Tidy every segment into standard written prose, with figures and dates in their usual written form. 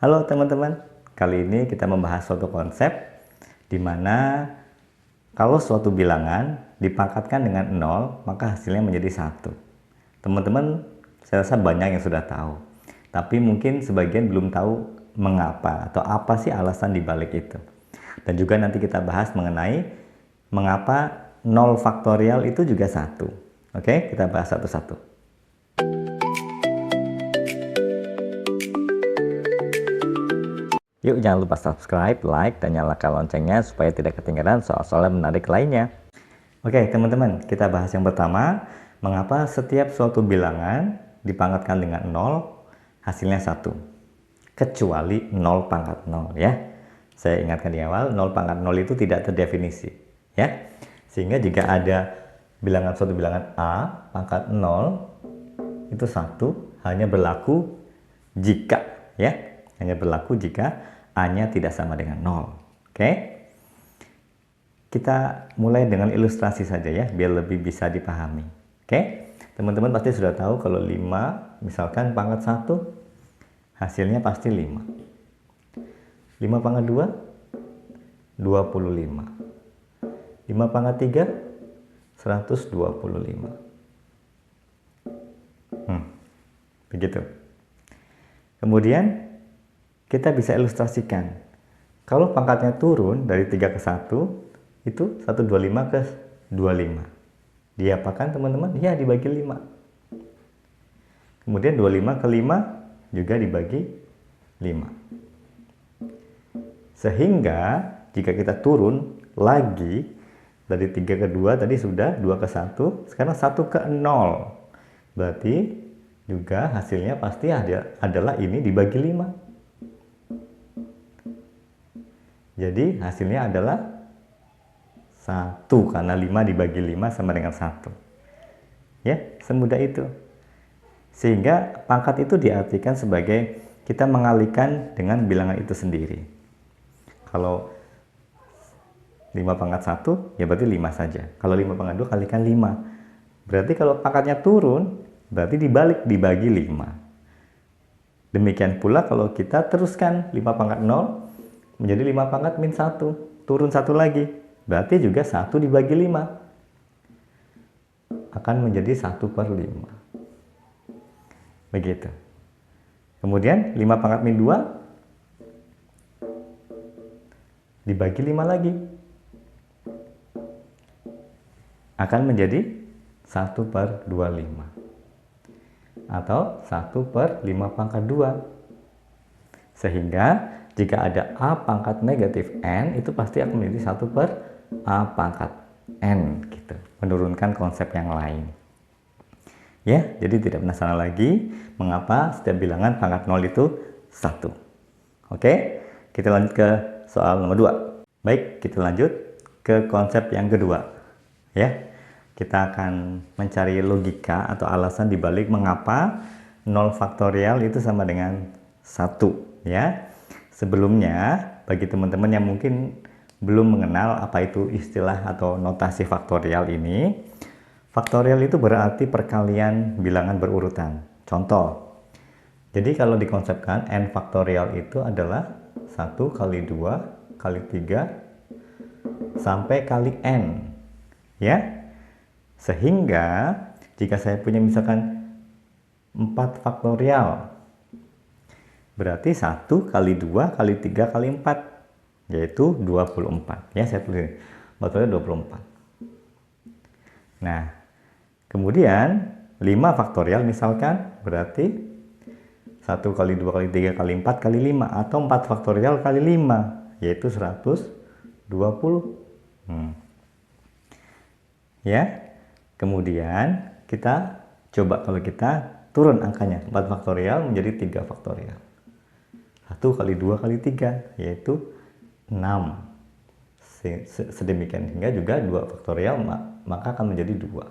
Halo teman-teman, kali ini kita membahas suatu konsep di mana kalau suatu bilangan dipangkatkan dengan 0, maka hasilnya menjadi 1. Teman-teman, saya rasa banyak yang sudah tahu. Tapi mungkin sebagian belum tahu mengapa atau apa sih alasan dibalik itu. Dan juga nanti kita bahas mengenai mengapa 0 faktorial itu juga 1. Oke, kita bahas satu-satu. Yuk jangan lupa subscribe, like, dan nyalakan loncengnya supaya tidak ketinggalan soal-soal menarik lainnya. Oke teman-teman, kita bahas yang pertama, mengapa setiap suatu bilangan dipangkatkan dengan 0, hasilnya 1. Kecuali 0 pangkat 0 ya. Saya ingatkan di awal, 0 pangkat 0 itu tidak terdefinisi ya. Sehingga jika ada suatu bilangan A pangkat 0, itu 1, hanya berlaku jika ya. Hanya berlaku jika A-nya tidak sama dengan 0. Oke? Kita mulai dengan ilustrasi saja ya, biar lebih bisa dipahami. Oke? Teman-teman pasti sudah tahu kalau 5, misalkan pangkat 1, hasilnya pasti 5. 5 pangkat 2, 25. 5 pangkat 3, 125. Begitu. Kemudian kita bisa ilustrasikan. Kalau pangkatnya turun dari 3 ke 1, itu 125 ke 25. Diapakan teman-teman? Ya, dibagi 5. Kemudian 25 ke 5 juga dibagi 5. Sehingga jika kita turun lagi dari 3 ke 2, tadi sudah 2 ke 1, sekarang 1 ke 0. Berarti juga hasilnya pasti adalah ini dibagi 5. Jadi hasilnya adalah 1 karena 5 dibagi 5 sama dengan 1. Ya, semudah itu. Sehingga pangkat itu diartikan sebagai kita mengalihkan dengan bilangan itu sendiri. Kalau 5 pangkat 1, ya berarti 5 saja. Kalau 5 pangkat 2 kalikan 5. Berarti kalau pangkatnya turun, berarti dibalik dibagi 5. Demikian pula kalau kita teruskan 5 pangkat 0, menjadi 5 pangkat min 1, turun 1 lagi, berarti juga 1 dibagi 5 akan menjadi 1 per 5. Begitu. Kemudian 5 pangkat min 2 dibagi 5 lagi akan menjadi 1 per 25 atau 1 per 5 pangkat 2. Sehingga jika ada A pangkat negatif N, itu pasti akan menjadi 1 per A pangkat N gitu. Menurunkan konsep yang lain. Ya, jadi tidak penasaran lagi mengapa setiap bilangan pangkat 0 itu 1. Oke, kita lanjut ke soal nomor 2. Baik, kita lanjut ke konsep yang kedua. Ya, kita akan mencari logika atau alasan dibalik mengapa 0 faktorial itu sama dengan 1. Ya. Sebelumnya, bagi teman-teman yang mungkin belum mengenal apa itu istilah atau notasi faktorial ini, faktorial itu berarti perkalian bilangan berurutan. Contoh, jadi kalau dikonsepkan n faktorial itu adalah 1 kali 2 kali 3 sampai kali n. Ya, sehingga jika saya punya misalkan 4 faktorial, berarti 1 kali 2 kali 3 kali 4, yaitu 24. Ya, saya tulis faktorial 24. Nah, kemudian 5 faktorial misalkan berarti 1 kali 2 kali 3 kali 4 kali 5, atau 4 faktorial kali 5, yaitu 120. Ya, kemudian kita coba kalau kita turun angkanya, 4 faktorial menjadi 3 faktorial. 1 kali 2 kali 3, yaitu 6. Sedemikian hingga juga 2 faktorial, maka akan menjadi 2.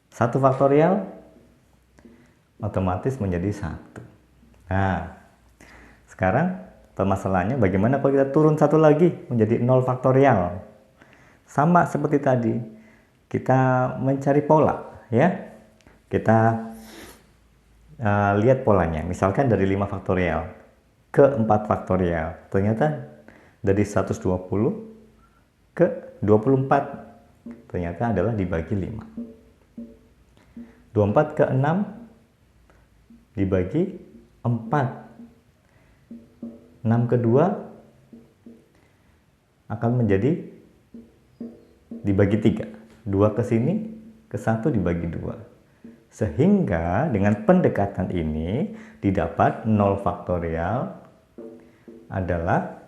1 faktorial otomatis menjadi 1. Nah, sekarang permasalahannya bagaimana kalau kita turun 1 lagi menjadi 0 faktorial. Sama seperti tadi, kita mencari pola ya. Kita lihat polanya, misalkan dari 5 faktorial ke 4 faktorial. Ternyata dari 120 ke 24. Ternyata adalah dibagi 5. 24 ke 6 dibagi 4. 6 ke 2 akan menjadi dibagi 3. 2 ke sini, ke 1 dibagi 2. Sehingga dengan pendekatan ini didapat 0 faktorial adalah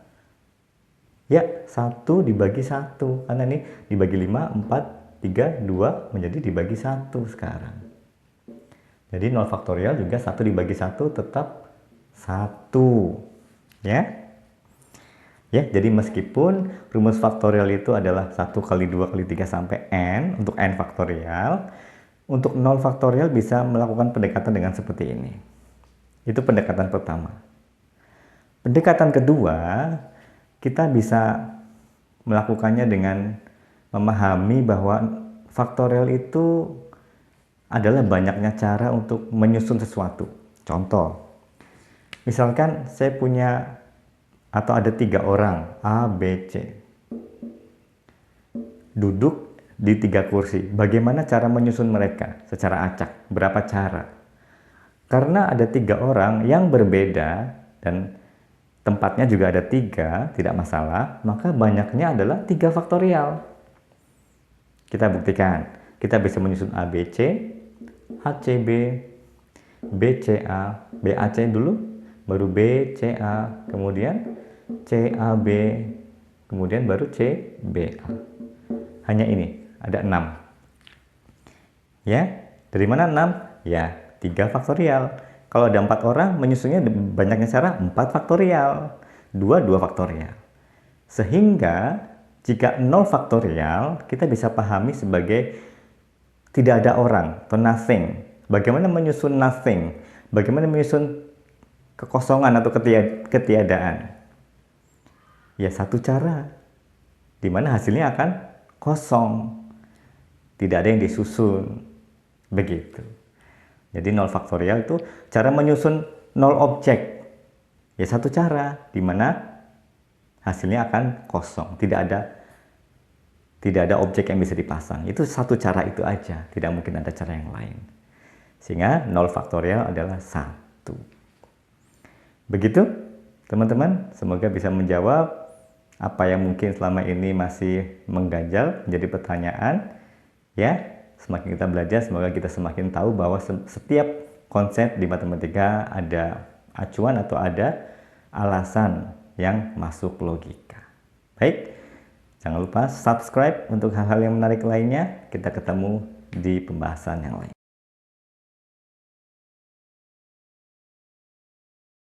ya 1 dibagi 1. Karena ini dibagi 5, 4, 3, 2 menjadi dibagi 1 sekarang. Jadi 0 faktorial juga 1 dibagi 1 tetap 1. Ya. Ya, jadi meskipun rumus faktorial itu adalah 1 kali 2 kali 3 sampai n untuk n faktorial, untuk 0 faktorial bisa melakukan pendekatan dengan seperti ini. Itu pendekatan pertama. Pendekatan kedua, kita bisa melakukannya dengan memahami bahwa faktorial itu adalah banyaknya cara untuk menyusun sesuatu. Contoh, misalkan saya punya atau ada 3 orang A, B, C duduk di 3 kursi. Bagaimana cara menyusun mereka secara acak? Berapa cara? Karena ada 3 orang yang berbeda dan tempatnya juga ada 3, tidak masalah, maka banyaknya adalah 3 faktorial. Kita buktikan. Kita bisa menyusun ABC, ACB, BCA, BAC dulu, baru BCA, kemudian CAB, kemudian baru CBA. Hanya ini, ada 6. Ya, dari mana 6? Ya, 3 faktorial. Kalau ada 4 orang, menyusunnya banyaknya cara 4 faktorial. 2 faktorial. Sehingga, jika 0 faktorial, kita bisa pahami sebagai tidak ada orang, atau nothing. Bagaimana menyusun nothing? Bagaimana menyusun kekosongan atau ketiadaan? Ya, satu cara, di mana hasilnya akan kosong, tidak ada yang disusun, begitu. Jadi 0 faktorial itu cara menyusun 0 objek, ya satu cara, di mana hasilnya akan kosong, tidak ada objek yang bisa dipasang. Itu satu cara itu aja, tidak mungkin ada cara yang lain. Sehingga 0 faktorial adalah 1. Begitu teman-teman, semoga bisa menjawab apa yang mungkin selama ini masih mengganjal menjadi pertanyaan. Ya, semakin kita belajar, semoga kita semakin tahu bahwa setiap konsep di matematika ada acuan atau ada alasan yang masuk logika. Baik, jangan lupa subscribe untuk hal-hal yang menarik lainnya. Kita ketemu di pembahasan yang lain.